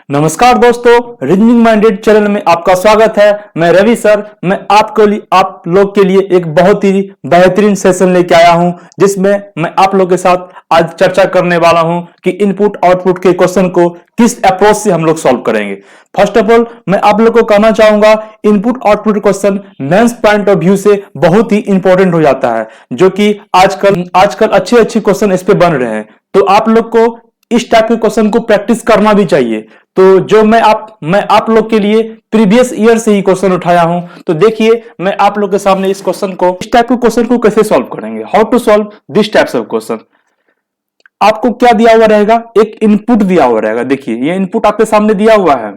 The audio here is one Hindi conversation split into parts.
नमस्कार दोस्तों, रीजनिंग माइंडेड चैनल में आपका स्वागत है। मैं रवि सर। मैं आप लोग के लिए एक बहुत ही बेहतरीन सेशन लेके आया हूं, जिसमें मैं आप लोग के साथ आज चर्चा करने वाला हूं कि इनपुट आउटपुट के क्वेश्चन को किस अप्रोच से हम लोग सॉल्व करेंगे। फर्स्ट ऑफ ऑल मैं आप लोग को कहना चाहूंगा, input output question mains point of view से बहुत ही इंपॉर्टेंट हो जाता है, जो कि आजकल अच्छे क्वेश्चन इस पे बन रहे हैं। तो आप लोग को इस टाइप के क्वेश्चन को प्रैक्टिस करना भी चाहिए। तो जो मैं आप लोग के लिए प्रीवियस ईयर से ही क्वेश्चन उठाया हूं। तो देखिए, मैं आप लोग के सामने इस टाइप के क्वेश्चन को कैसे सॉल्व करेंगे, how to solve this types of question. आपको क्या दिया हुआ रहेगा, एक इनपुट दिया हुआ रहेगा। देखिए, ये इनपुट आपके सामने दिया हुआ है।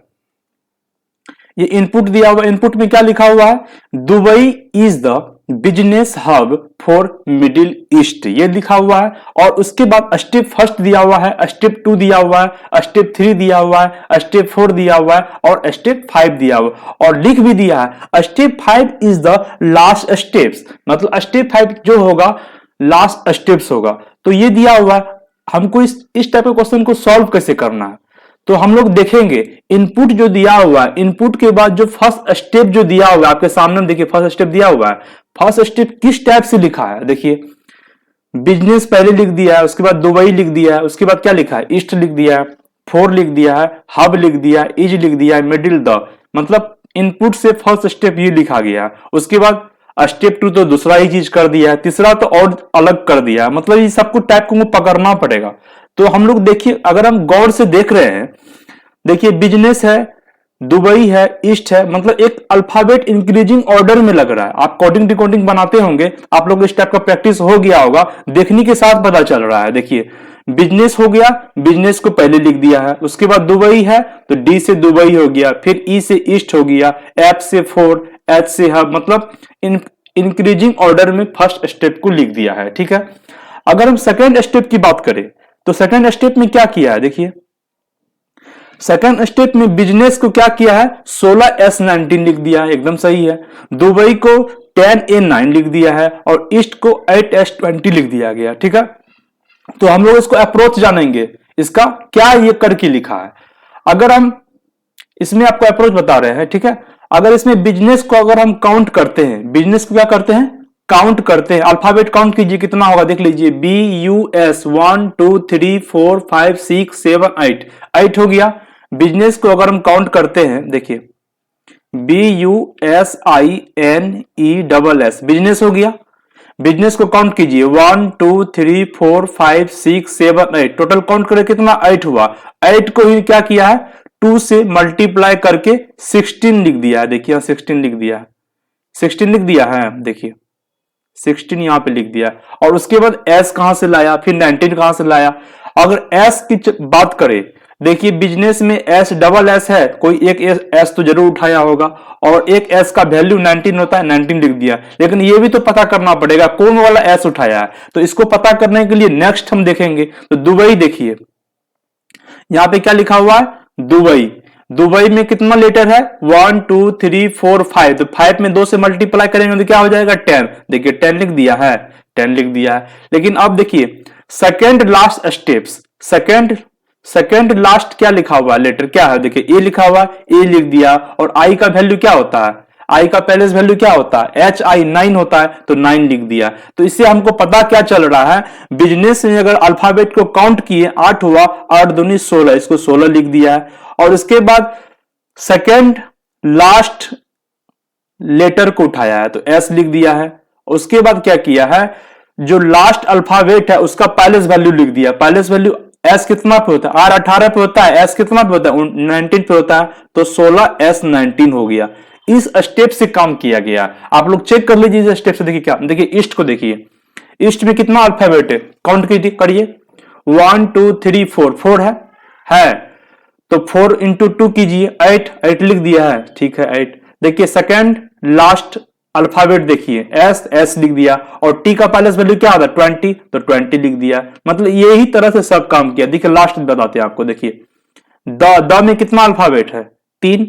ये इनपुट दिया हुआ, इनपुट में क्या लिखा हुआ है, Dubai is the business hub for middle east, ये लिखा हुआ है। और उसके बाद स्टेप फर्स्ट दिया हुआ है, स्टेप 2 दिया हुआ है, स्टेप 3 दिया हुआ है, स्टेप 4 दिया हुआ है और स्टेप 5 दिया हुआ है। और लिख भी दिया है step 5 is the last steps, मतलब स्टेप 5 जो होगा लास्ट स्टेप्स होगा। तो ये दिया हुआ है। हमको इस टाइप के क्वेश्चन को सॉल्व कैसे करना है, तो हम लोग देखेंगे इनपुट जो दिया हुआ है, इनपुट के बाद जो फर्स्ट स्टेप जो दिया हुआ है आपके सामने, देखिए फर्स्ट स्टेप दिया हुआ है। फर्स्ट स्टेप किस टाइप से लिखा है, देखिए बिजनेस पहले लिख दिया है, उसके बाद दुबई लिख दिया है, उसके बाद क्या लिखा है, ईस्ट लिख दिया है, 4 लिख दिया है, हब लिख दिया है, इज लिख दिया है, मिडिल द, मतलब इनपुट से फर्स्ट स्टेप ये लिखा गया है। उसके बाद स्टेप 2 तो दूसरा ही चीज कर दिया है, तीसरा तो और अलग कर दिया है। मतलब ये सबको टाइप को पकड़ना पड़ेगा। तो हम लोग देखिए, अगर हम गौर से देख रहे हैं, देखिए बिजनेस है, दुबई है, ईस्ट है, मतलब एक अल्फाबेट इंक्रीजिंग ऑर्डर में लग रहा है। आप कोडिंग डिकोडिंग बनाते होंगे, आप लोग इस टाइप का प्रैक्टिस हो गया होगा, देखने के साथ पता चल रहा है। देखिए बिजनेस हो गया, बिजनेस को पहले लिख दिया है, उसके बाद दुबई है तो डी से दुबई हो गया, फिर ई से ईस्ट हो गया, एफ से 4, एच से हब, मतलब इंक्रीजिंग ऑर्डर में फर्स्ट स्टेप को लिख दिया है। ठीक है। अगर हम सेकेंड स्टेप की बात करें तो सेकेंड स्टेप में क्या किया है, देखिए सेकेंड स्टेप में बिजनेस को क्या किया है, 16S19 लिख दिया है, एकदम सही है। दुबई को 10A9 लिख दिया है और ईस्ट को 8S20 लिख दिया गया। ठीक है। तो हम लोग इसको अप्रोच जानेंगे, इसका क्या ये करके लिखा है। अगर हम इसमें आपको अप्रोच बता रहे हैं, ठीक है। अगर इसमें बिजनेस को अगर हम काउंट करते हैं, बिजनेस को क्या करते हैं, काउंट करते हैं। अल्फाबेट काउंट कीजिए, कितना होगा देख लीजिए, BUS 1 2 3 4 5 6 7 8, 8 हो गया। बिजनेस को अगर हम काउंट करते हैं, देखिए BUSINESS, बिजनेस हो गया। बिजनेस को काउंट कीजिए, 1 2 3 4 5 6 7 8, टोटल काउंट करें कितना, 8 हुआ। 8 को ही क्या किया है, 2 से मल्टीप्लाई करके 16 लिख दिया है। देखिए 16 लिख दिया है, 16 लिख दिया है, देखिए 16 यहां पे लिख दिया। और उसके बाद एस कहां से लाया, फिर 19 कहां से लाया। अगर एस की बात करें, देखिए बिजनेस में एस डबल एस है, कोई एक एस तो जरूर उठाया होगा, और एक एस का वैल्यू 19 होता है, 19 लिख दिया। लेकिन ये भी तो पता करना पड़ेगा कौन वाला एस उठाया है। तो इसको पता करने के लिए नेक्स्ट हम देखेंगे। तो दुबई, देखिए यहां पे क्या लिखा हुआ है, दुबई। दुबई में कितना लेटर है, 1 2 3 4 5, तो 5 में 2 से मल्टीप्लाई करेंगे तो क्या हो जाएगा, 10। देखिए 10 लिख दिया है, 10 लिख दिया है। लेकिन अब देखिए second last steps, second last क्या लिखा हुआ है, लेटर क्या है, देखिए ए लिखा हुआ है, ए लिख दिया। और आई का वैल्यू क्या होता है, आई का पहले वैल्यू क्या होता है, HI 9 होता है, तो 9 लिख दिया। तो इससे हमको पता क्या चल रहा है, बिजनेस में अगर अल्फाबेट को काउंट किए 8 हुआ, 8 दूनी 16, इसको 16 लिख दिया है। और उसके बाद सेकेंड लास्ट लेटर को उठाया है तो एस लिख दिया है। उसके बाद क्या किया है, जो लास्ट अल्फाबेट है उसका पैलेस वैल्यू लिख दिया। पैलेस वैल्यू एस कितना पे होता है, आर 18 पे होता है, एस कितना पे होता है, 19 पे होता है, तो 16S19 हो गया। इस स्टेप से काम किया गया। आप लोग चेक कर लीजिए इस स्टेप से। देखिए क्या, देखिए ईस्ट को देखिए, ईस्ट में कितना अल्फाबेट है, काउंट करिए, 1 2 3 4, 4 है तो 4 इंटू 2 कीजिए, 8, 8 लिख दिया है, ठीक है 8। देखिए सेकेंड लास्ट अल्फाबेट देखिए, एस लिख दिया। और टी का पैलेस वैल्यू क्या होता है, 20, तो 20 लिख दिया। मतलब यही तरह से सब काम किया। देखिए लास्ट बताते हैं आपको, देखिए द में कितना अल्फाबेट है, 3,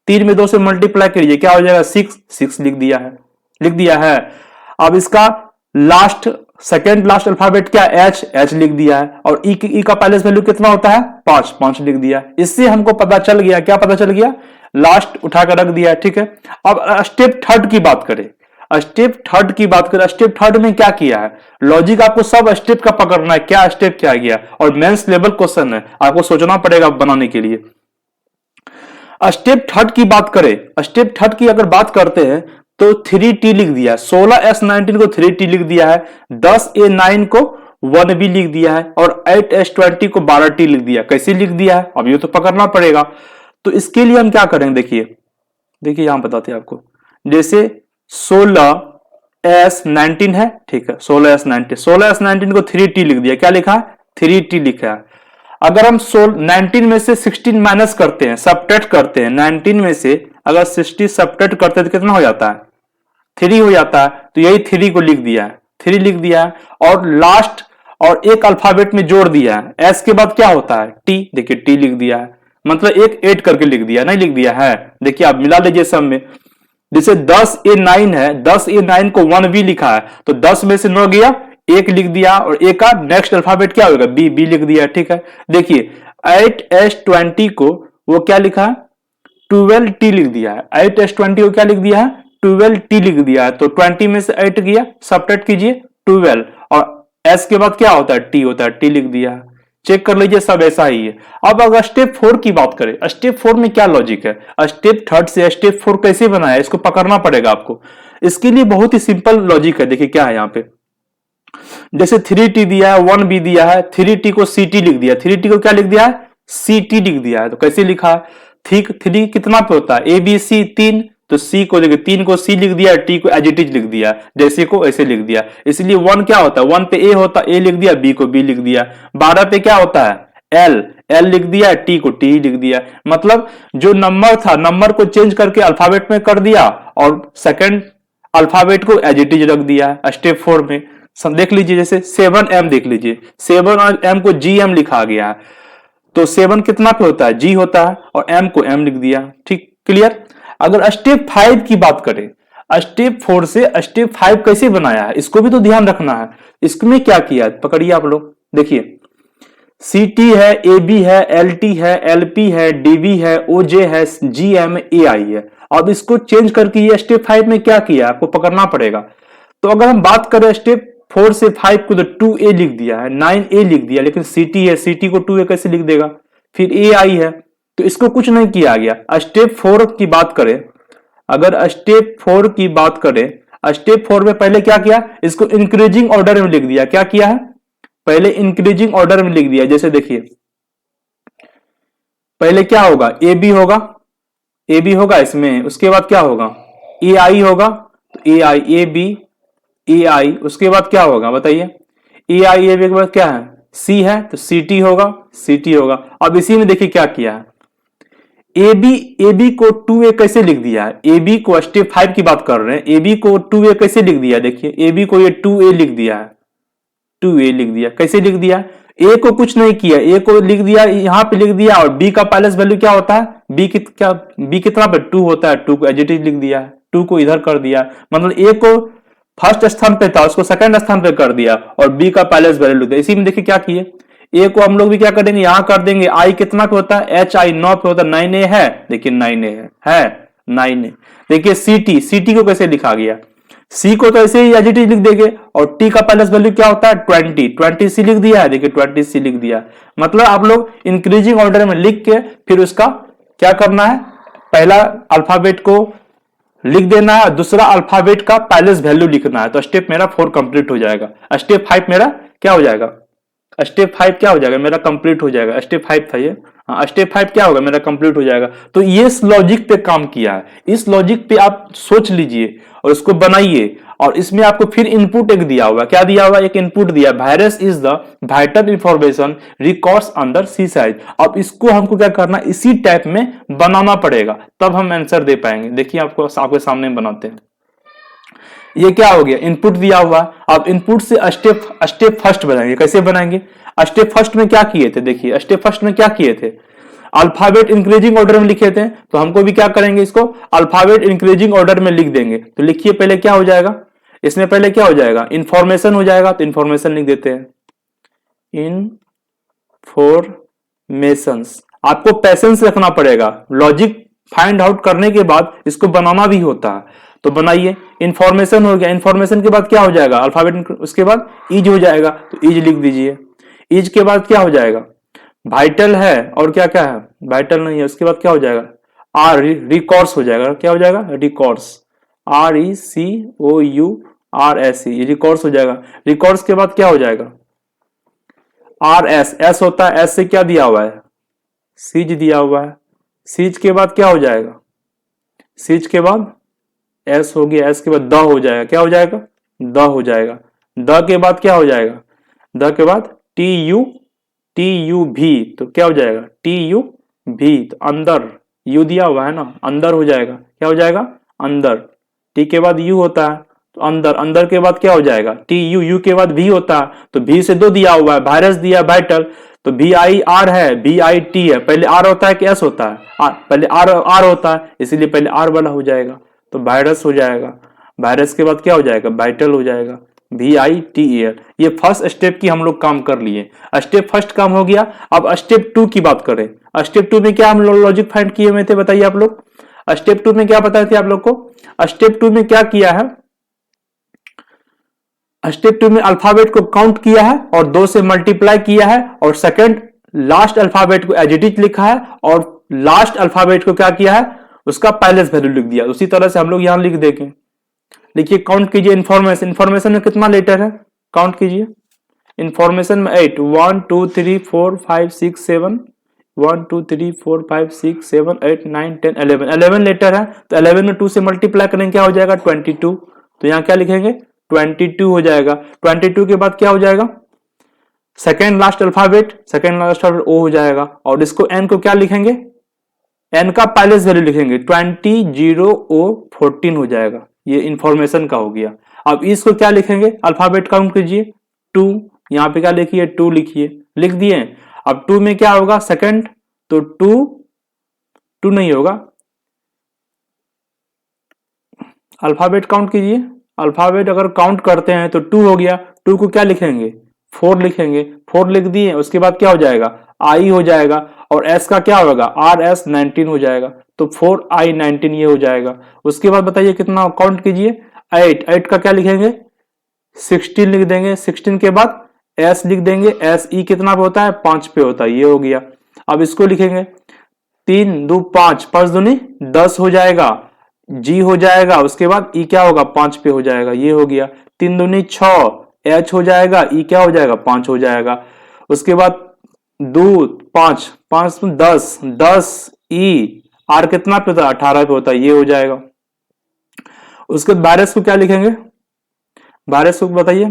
3 में 2 से मल्टीप्लाई करिए, क्या हो जाएगा, 6 लिख दिया है। अब इसका लास्ट सेकेंड लास्ट अल्फाबेट क्या, एच लिख दिया है। और ई का पैलेस वैल्यू कितना होता है, 5 लिख दिया। इससे हमको पता चल गया, क्या पता चल गया, लास्ट उठाकर रख दिया है, ठीक है। अब स्टेप थर्ड की बात करें, स्टेप थर्ड में क्या किया है, लॉजिक आपको सब स्टेप का पकड़ना है, क्या स्टेप क्या गया, और मेंस लेवल क्वेश्चन है, आपको सोचना पड़ेगा बनाने के लिए। स्टेप थर्ड की बात करें, स्टेप थर्ड की अगर बात करते हैं तो 3T लिख दिया है, 16S19 को 3T लिख दिया है, 10A9 को 1B लिख दिया है, और 8S20 को 12T लिख दिया। कैसे लिख दिया है, अब ये तो पकड़ना पड़ेगा। तो इसके लिए हम क्या करेंगे, देखिए यहां बताते हैं आपको। जैसे 16S19 है, ठीक है, 16S19 को 3T लिख दिया, क्या लिखा है, 3T लिखा है। अगर हम 19 में से 16 माइनस करते हैं, सबट्रैक्ट करते हैं, 19 में से अगर 60 सबट्रैक्ट करते हैं तो कितना हो जाता है, 3 हो जाता है। तो यही 3 को लिख दिया है, 3 लिख दिया है, और लास्ट और एक अल्फाबेट में जोड़ दिया है, एस के बाद क्या होता है, टी। देखिए टी लिख दिया है, मतलब एक 8 करके लिख दिया, नहीं लिख दिया है। देखिए आप मिला लीजिए सब में। जैसे 10A9 है, 10A9 को 1B लिखा है, तो 10 में से 9 गया, एक लिख दिया, और एक का नेक्स्ट अल्फाबेट क्या होगा, बी लिख दिया, ठीक है। देखिए 8S20 को वो क्या लिखा है, 12T लिख दिया है, 8S20 को क्या लिख दिया है, 12T लिख दिया है। तो 20 में से 8 गया, सबट्रैक्ट कीजिए 12, और S के बाद क्या होता है, T होता है, T लिख दिया है। चेक कर लीजिए, सब ऐसा ही है। अब अगर स्टेप 4 की बात करें, स्टेप 4 में क्या लॉजिक है, स्टेप थर्ड से स्टेप 4 कैसे बनाया, इसको पकड़ना पड़ेगा आपको। इसके लिए बहुत ही सिंपल लॉजिक है, देखिए क्या है यहाँ पे। जैसे 3T दिया है, 1B दिया है, 3T को CT लिख दिया, 3T को क्या लिख दिया है, CT लिख दिया है। तो कैसे लिखा है, ठीक 3 कितना पे होता है, ABC 3, तो C को देखिए 3 को C लिख दिया, T को एज इट इज लिख दिया, जैसे को ऐसे लिख दिया। इसलिए 1 क्या होता है, 1 पे A होता है, A लिख दिया, B को B लिख दिया। 12 पे क्या होता है, L लिख दिया, T को T लिख दिया। मतलब जो नंबर था, नंबर को चेंज करके अल्फाबेट में कर दिया, और सेकंड अल्फाबेट को एज इट इज रख दिया स्टेप 4 में। देख लीजिए, जैसे 7M देख लीजिए, 7 और M को GM लिखा गया है, तो 7 कितना पे होता है, G होता है, और M को M लिख दिया, ठीक, क्लियर। अगर स्टेप 5 की बात करें, स्टेप 4 से स्टेप 5 कैसे बनाया है, इसको भी तो ध्यान रखना है। इसमें क्या किया है, पकड़िए आप लोग, देखिए CT है, AB है, LT है, LP है, DB है, OJ है, GM AI है। अब इसको चेंज करके ये स्टेप 5 में क्या किया, आपको पकड़ना पड़ेगा। तो अगर हम बात करें स्टेप 4 से 5 को, तो 2A लिख दिया है, 9A लिख दिया, लेकिन CT है, CT को 2A कैसे लिख देगा, फिर AI है, तो इसको कुछ नहीं किया गया। स्टेप 4 की बात करें, अगर स्टेप 4 की बात करें, स्टेप 4 में पहले क्या किया, इसको इंक्रीजिंग ऑर्डर में लिख दिया। क्या किया है, पहले इंक्रीजिंग ऑर्डर में लिख दिया। जैसे देखिए पहले क्या होगा, AB होगा, AB होगा इसमें, उसके बाद क्या होगा, AI होगा, तो AI AB AI, उसके बाद क्या होगा बताइए, AI AB के बाद क्या है, C है, तो CT होगा, CT होगा। अब इसी में देखिए क्या किया है, AB को 2A कैसे लिख दिया है, AB को स्टेप 5 की बात कर रहे हैं, AB को 2A कैसे लिख दिया, देखिए AB को ये 2A लिख दिया है, 2A लिख दिया, कैसे लिख दिया, A को कुछ नहीं किया, A को लिख दिया, यहां पे लिख दिया, और B का पैलेस वैल्यू क्या होता है, B कितना पे 2 होता है, 2 को एज इट इज लिख दिया, 2 को इधर कर दिया। मतलब A को फर्स्ट स्थान पे था, उसको सेकंड स्थान पे कर दिया, और B का पैलेस वैल्यू लिख दिया। इसी में देखिए क्या किए, A को हम लोग भी क्या करेंगे, यहां कर देंगे, I कितना पे होता है, HI 9 पे होता है, 9A है, देखिए 9A है 9A। देखिए CT को कैसे लिखा गया, C को तो ऐसे ही एज इट इज लिख देंगे, और T का पैलेस वैल्यू क्या होता है, 20C लिख दिया है, देखिए 20C लिख दिया। मतलब आप लोग इंक्रीजिंग ऑर्डर में लिख के फिर उसका क्या करना है, पहला अल्फाबेट को लिख देना है, दूसरा अल्फाबेट का पैलेस वैल्यू लिखना है। तो स्टेप मेरा 4 कंप्लीट हो जाएगा। स्टेप 5 मेरा क्या हो जाएगा, स्टेप 5 क्या हो जाएगा, मेरा कंप्लीट हो जाएगा। स्टेप 5 था ये, हाँ स्टेप 5 क्या होगा, मेरा कंप्लीट हो जाएगा। तो ये इस लॉजिक पे काम किया है, इस लॉजिक पे आप सोच लीजिए और इसको बनाइए। और इसमें आपको फिर इनपुट एक दिया हुआ, क्या दिया हुआ, एक इनपुट दिया, virus is the vital information records under sea size. अब इसको हमको क्या करना, इसी टाइप में बनाना पड़ेगा, तब हम आंसर दे पाएंगे। देखिए आपको आपके सामने बनाते हैं। ये क्या हो गया, इनपुट दिया हुआ। अब इनपुट से स्टेप फर्स्ट बनाएंगे। कैसे बनाएंगे, स्टेप फर्स्ट में क्या किए थे, देखिए स्टेप फर्स्ट में क्या किए थे, अल्फाबेट इंक्रीजिंग ऑर्डर में लिखे थे, तो हमको भी क्या करेंगे, इसको अल्फाबेट इंक्रीजिंग ऑर्डर में लिख देंगे। तो लिखिए पहले क्या हो जाएगा, इसमें पहले क्या हो जाएगा, इंफॉर्मेशन हो जाएगा, तो इंफॉर्मेशन लिख देते हैं, इनफॉर्मेशंस। आपको पैसेंस रखना पड़ेगा, लॉजिक फाइंड आउट करने के बाद इसको बनाना भी होता है, तो बनाइए। इंफॉर्मेशन हो गया, इंफॉर्मेशन के बाद क्या हो जाएगा, अल्फाबेट, उसके बाद इज हो जाएगा, तो इज लिख दीजिए। इज के बाद क्या हो जाएगा, वाइटल है, और क्या क्या है, वाइटल नहीं है, उसके बाद क्या हो जाएगा, आर, रिकॉर्ड्स हो जाएगा, क्या हो जाएगा, रिकॉर्ड्स, RECOURS, रिकॉर्ड्स हो जाएगा। रिकॉर्ड्स के बाद क्या हो जाएगा, RS, एस होता है, एस से क्या दिया हुआ है, सीज दिया हुआ है। सीज के बाद क्या हो जाएगा, सीज के बाद एस हो गया, एस के बाद द हो जाएगा, क्या हो जाएगा, द हो जाएगा। द के बाद क्या हो जाएगा, द के बाद TU भी, तो क्या हो जाएगा, TU भी, तो अंदर, यू दिया हुआ है ना, अंदर हो जाएगा, क्या हो जाएगा, अंदर। टी के बाद यू होता है, तो अंदर, अंदर के बाद क्या हो जाएगा, TU, यू के बाद भी होता है, तो भी से दो दिया हुआ है, वायरस दिया वाइटल, तो VIR है, VIT है, पहले आर होता है कि एस होता है, पहले आर होता है, इसीलिए पहले आर वाला हो जाएगा, तो वायरस हो जाएगा। वायरस के बाद क्या हो जाएगा, वाइटल हो जाएगा, VITAL। ये फर्स्ट स्टेप की हम लोग काम कर लिए, स्टेप फर्स्ट काम हो गया। अब स्टेप 2 की बात करें, स्टेप 2 में क्या हम लोग लॉजिक फाइंड किए हुए थे, बताइए आप लोग। स्टेप 2 में क्या बताए थे आप लोग को, स्टेप 2 में क्या किया है, स्टेप 2 में अल्फाबेट को काउंट किया है और 2 से मल्टीप्लाई किया है, और सेकंड लास्ट अल्फाबेट को एज इट इज लिखा है, और लास्ट अल्फाबेट को क्या किया है, उसका पैलेस वैल्यू लिख दिया। उसी तरह से हम लोग यहां लिख देंगे, देखिए काउंट कीजिए इंफॉर्मेशन, इंफॉर्मेशन में कितना लेटर है, काउंट कीजिए। इंफॉर्मेशन में 8, 1 2 3 4 5 6 7, 1 2 3 4 5 6 7 8 9 10 11, 11 लेटर है, तो 11 में 2 से मल्टीप्लाई करेंगे, क्या हो जाएगा, 22, तो यहाँ क्या लिखेंगे, 22 हो जाएगा। 22 के बाद क्या हो जाएगा, सेकेंड लास्ट अल्फाबेट, ओ हो जाएगा, और इसको एन को क्या लिखेंगे, एन का पैलेस वैल्यू लिखेंगे, 20 हो जाएगा। ये इंफॉर्मेशन का हो गया। अब इसको क्या लिखेंगे, अल्फाबेट काउंट कीजिए, 2, यहां पे क्या लिखिए, 2 लिखिए, लिख दिए। अब 2 में क्या होगा, सेकंड, तो 2 नहीं होगा, अल्फाबेट काउंट कीजिए। अल्फाबेट अगर काउंट करते हैं तो 2 हो गया, 2 को क्या लिखेंगे, 4 लिखेंगे, 4 लिख दिए। उसके बाद क्या हो जाएगा, आई हो जाएगा, और एस का क्या होगा, RS 19 हो जाएगा, तो 4I19 ये हो जाएगा। उसके बाद बताइए कितना, काउंट कीजिए, 8 का क्या लिखेंगे, 16 लिख देंगे। 16 के बाद एस लिख देंगे, SE कितना पे होता है, 5 पे होता है, ये हो गया। अब इसको लिखेंगे, 3 2 5, 5 दूनी 10 हो जाएगा, G हो जाएगा। उसके बाद E क्या होगा, 5 पे हो जाएगा, ये हो गया। 3 दूनी 6, H हो जाएगा, E क्या हो जाएगा, 5 हो जाएगा। उसके बाद 2 5 5 10, 10 E, R कितना पे होता है, 18 पे होता है, ये हो जाएगा। उसके बाद वायरस को क्या लिखेंगे, वायरस को बताइए,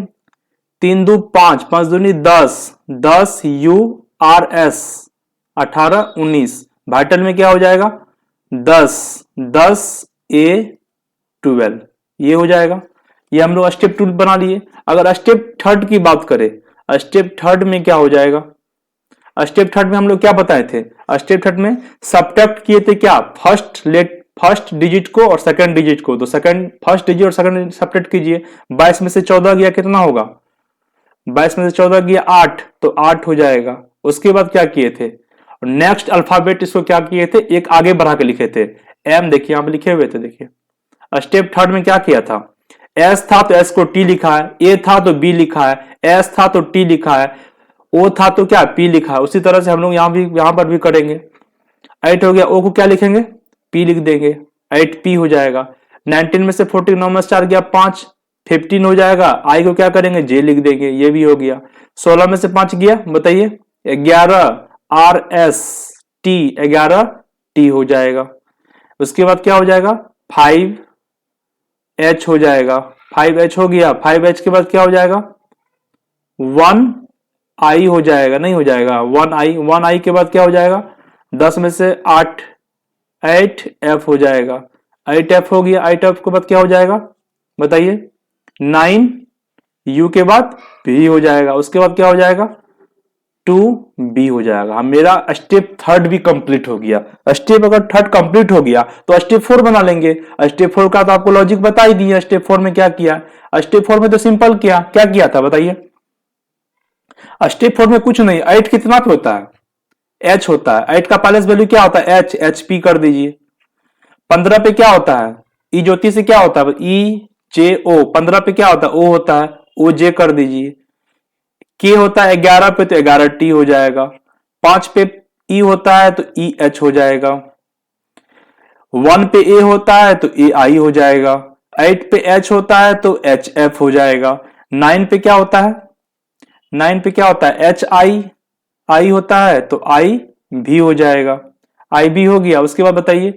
3 2 5, 5 दूनी 10, 10 URS, 18 19, वाइटल में क्या हो जाएगा, 10 10 A12, ये हो जाएगा। ये हम लोग स्टेप 2 बना लिए। अगर स्टेप 3 की बात करें, स्टेप 3 में क्या हो जाएगा, स्टेप 3 में हम लोग क्या बताए थे, स्टेप 3 में सब्ट्रैक्ट किए थे, क्या, फर्स्ट डिजिट को और सेकंड डिजिट को, तो फर्स्ट डिजिट और सेकंड सब्ट्रैक्ट कीजिए। 22 में से 14 गया, कितना होगा, 22 में से 14 गया 8, तो 8 हो जाएगा। उसके बाद क्या किए थे, नेक्स्ट अल्फाबेट इसको क्या किए थे, एक आगे बढ़ा के लिखे थे, एम, देखिए यहां पे लिखे हुए थे, देखिए स्टेप 3 में क्या किया था, एस था तो एस को टी लिखा है, ए था तो बी लिखा है, एस था तो टी लिखा है, ओ था तो क्या, पी लिखा है। उसी तरह से हम लोग यहां पर भी करेंगे। 8 हो गया, ओ को क्या लिखेंगे, पी लिख देंगे, 8P हो जाएगा। 19 में से 14, 9 में से 4 गया 5, 15 हो जाएगा। आई को क्या करेंगे, जे लिख देंगे, ये भी हो गया। 16 में से 5 गया, बताइए 11, RS T, 11T हो जाएगा। उसके बाद क्या हो जाएगा, 5H हो जाएगा, 5H हो गया। 5H के बाद क्या हो जाएगा, 1I हो जाएगा, नहीं हो जाएगा, 1I के बाद क्या हो जाएगा, 10 में से 8, 8F हो जाएगा, 8F हो गया। 8F के बाद क्या हो जाएगा, बताइए 9U के बाद B हो जाएगा। उसके बाद क्या हो जाएगा, 2B हो जाएगा। मेरा स्टेप 3 भी कंप्लीट हो गया। स्टेप अगर 3 कंप्लीट हो गया तो स्टेप 4 बना लेंगे। स्टेप 4 का तो आपको लॉजिक बता ही दिया। स्टेप 4 में क्या किया, स्टेप 4 में तो सिंपल क्या क्या किया था बताइए। स्टेप 4 में कुछ नहीं, 8 कितना पे होता है, एच होता है, 8 का पाइलेस वैल्यू क्या होता है, एच, एच पी कर दीजिए। 15 पे क्या होता है, ई ज्योति से क्या होता है, ई जे ओ, 15 पे क्या होता है, ओ होता है, ओ जे कर दीजिए। के होता है 11 पे तो 11 टी हो जाएगा। 5 पे ई होता है तो ई एच हो जाएगा। 1 पे ए होता है तो ए आई हो जाएगा। 8 पे एच होता है तो एच एफ हो जाएगा। 9 पे क्या होता है, 9 पे क्या होता है, एच आई, आई होता है तो आई भी हो जाएगा, आई बी हो गया। उसके बाद बताइए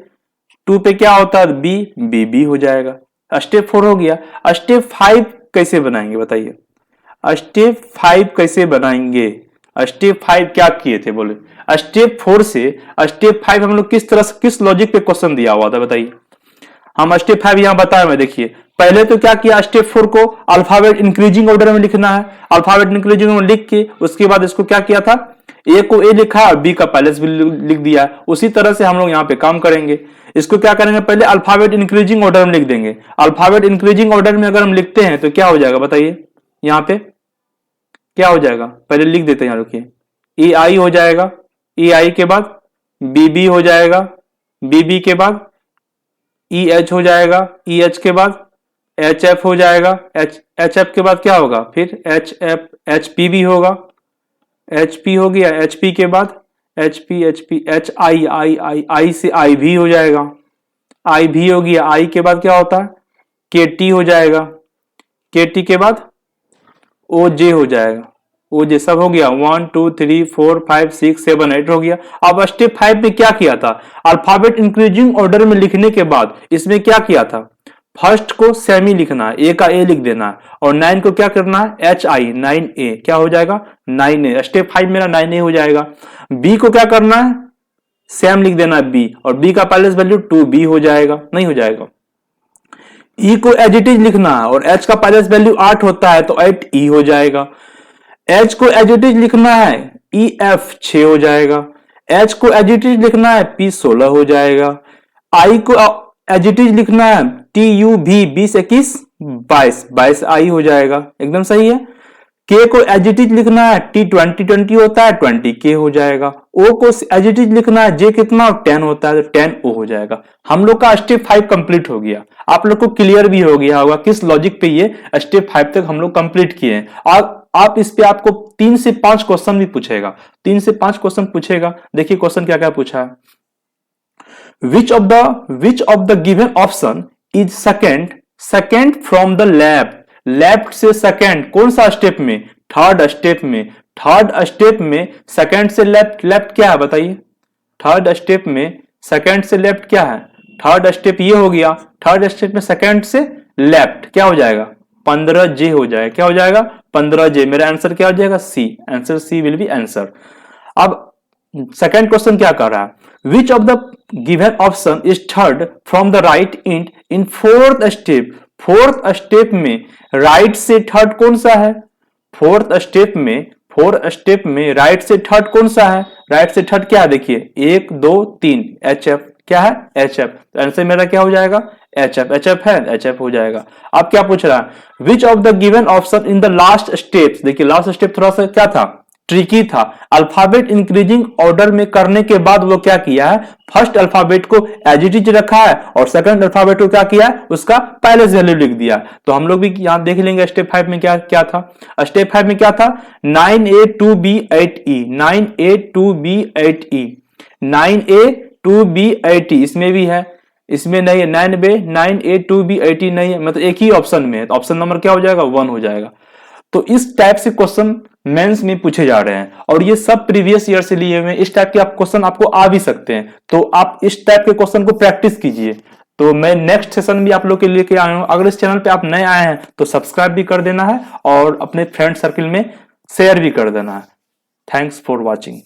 2 पे क्या होता है, बी, बी बी हो जाएगा। स्टेप 4 हो गया। स्टेप 5 कैसे बनाएंगे बताइए, स्टेप 5 कैसे बनाएंगे। स्टेप 5 क्या किए थे बोले, स्टेप 4 से स्टेप 5 हम लोग किस तरह से किस लॉजिक पे क्वेश्चन दिया हुआ था बताइए। हम स्टेप 5 यहां बताया मैं, देखिए पहले तो क्या किया, स्टेप 4 को अल्फाबेट इंक्रीजिंग ऑर्डर में लिखना है। अल्फाबेट इंक्रीजिंग में लिख के उसके बाद इसको क्या किया था, ए को ए लिखा और बी का पैलेस भी लिख दिया। उसी तरह से हम लोग यहाँ पे काम करेंगे। इसको क्या करेंगे, पहले अल्फाबेट इंक्रीजिंग ऑर्डर में लिख देंगे। अल्फाबेट इंक्रीजिंग ऑर्डर में अगर हम लिखते हैं तो क्या हो जाएगा बताइए, यहाँ पे क्या हो जाएगा, पहले लिख देते हैं, यहाँ रुकिए, ए आई हो जाएगा, ए आई के बाद बी बी हो जाएगा, बी बी के बाद ई एच हो जाएगा, ई एच के बाद एच एफ हो जाएगा, एच एच एफ के बाद क्या होगा, फिर एच एफ एच पी भी होगा, एच पी हो गया। एच पी के बाद एच पी एच आई आई आई आई से आई भी हो जाएगा, आई भी हो गया। आई के बाद क्या होता है, के टी हो जाएगा, के टी के बाद ओ जे हो जाएगा, ओ जे। सब हो गया, 1 2 3 4 5 6 7 8 हो गया। अब स्टेप 5 में क्या किया था, अल्फाबेट इंक्रीजिंग ऑर्डर में लिखने के बाद इसमें क्या किया था, फर्स्ट को सेमी लिखना है, ए का ए लिख देना है, और 9 को क्या करना है, एच आई, 9 ए क्या हो जाएगा, 9 ए। स्टेप 5 मेरा 9 ए हो जाएगा। बी को क्या करना है, सेम लिख देना है बी, और बी का पैलेस वैल्यू 2 बी हो जाएगा, नहीं हो जाएगा। ई को एज इट इज लिखना है, और एच का पैलेस वैल्यू 8 होता है तो 8 ई हो जाएगा। एच को एज इट इज लिखना है, ई एफ 6 हो जाएगा। एच को एज इट इज लिखना है, पी 16 हो जाएगा। आई को एज इट इज लिखना है, टी यू भी 20 21 22 22 आई हो जाएगा, एकदम सही है। के को एज इट इज लिखना है, टी 20 20 होता है 20 के हो जाएगा। ओ को एज इट इज लिखना है, जे कितना 10 होता है तो 10 ओ हो जाएगा। हम लोग का स्टेप 5 कंप्लीट हो गया। आप लोग को क्लियर भी हो गया होगा किस लॉजिक पे ये स्टेप 5 तक हम लोग कंप्लीट किए हैं। आप इस पे आपको 3 से 5 क्वेश्चन भी पूछेगा, 3 से 5 क्वेश्चन पूछेगा। देखिए क्वेश्चन क्या क्या पूछा है, which of the given option is second from the left से सेकंड, कौन सा स्टेप में, थर्ड स्टेप में। थर्ड स्टेप में सेकंड से लेफ्ट, लेफ्ट क्या है बताइए, थर्ड स्टेप में सेकंड से लेफ्ट क्या है, थर्ड स्टेप ये हो गया। थर्ड स्टेप में सेकंड से लेफ्ट क्या हो जाएगा, 15 जे हो जाएगा, क्या हो जाएगा 15 जे। मेरा आंसर क्या हो जाएगा, C, answer C will be answer. अब सेकंड क्वेश्चन क्या कर रहा है, which of the given option is third from the right in fourth step. Fourth step में राइट से थर्ड कौन सा है, फोर्थ स्टेप में राइट से थर्ड कौन सा है, राइट से थर्ड क्या है, देखिए 1 2 3 एच एफ, क्या है एच एफ। तो आंसर मेरा क्या हो जाएगा, एच एफ, एच एफ है, एच एफ हो जाएगा। अब क्या पूछ रहा है, which of the given option in the last step. देखिए लास्ट स्टेप थोड़ा सा क्या था, ट्रिकी था। अल्फाबेट इंक्रीजिंग ऑर्डर में करने के बाद वो क्या किया है, फर्स्ट अल्फाबेट को एज इट इज रखा है और सेकंड अल्फाबेट को क्या किया है, उसका पैलेस वैल्यू लिख दिया। तो हम लोग भी यहां देख लेंगे स्टेप 5 में क्या क्या था। स्टेप 5 में क्या था, 9A2B8E, 9A2B8E, 9A2B8E इसमें भी है, इसमें नहीं है। 9A2B80 नहीं है, मतलब एक ही ऑप्शन में है, तो ऑप्शन नंबर क्या हो जाएगा, 1 हो जाएगा। तो इस टाइप से क्वेश्चन मेंस में पूछे जा रहे हैं, और ये सब प्रीवियस ईयर से लिए हुए। इस टाइप के आप क्वेश्चन आपको आ भी सकते हैं, तो आप इस टाइप के क्वेश्चन को प्रैक्टिस कीजिए। तो मैं नेक्स्ट सेशन भी आप लोग के लिए लेके आया हूं। अगर इस चैनल पे आप नए आए हैं तो सब्सक्राइब भी कर देना है और अपने फ्रेंड सर्किल में शेयर भी कर देना है। Thanks for watching.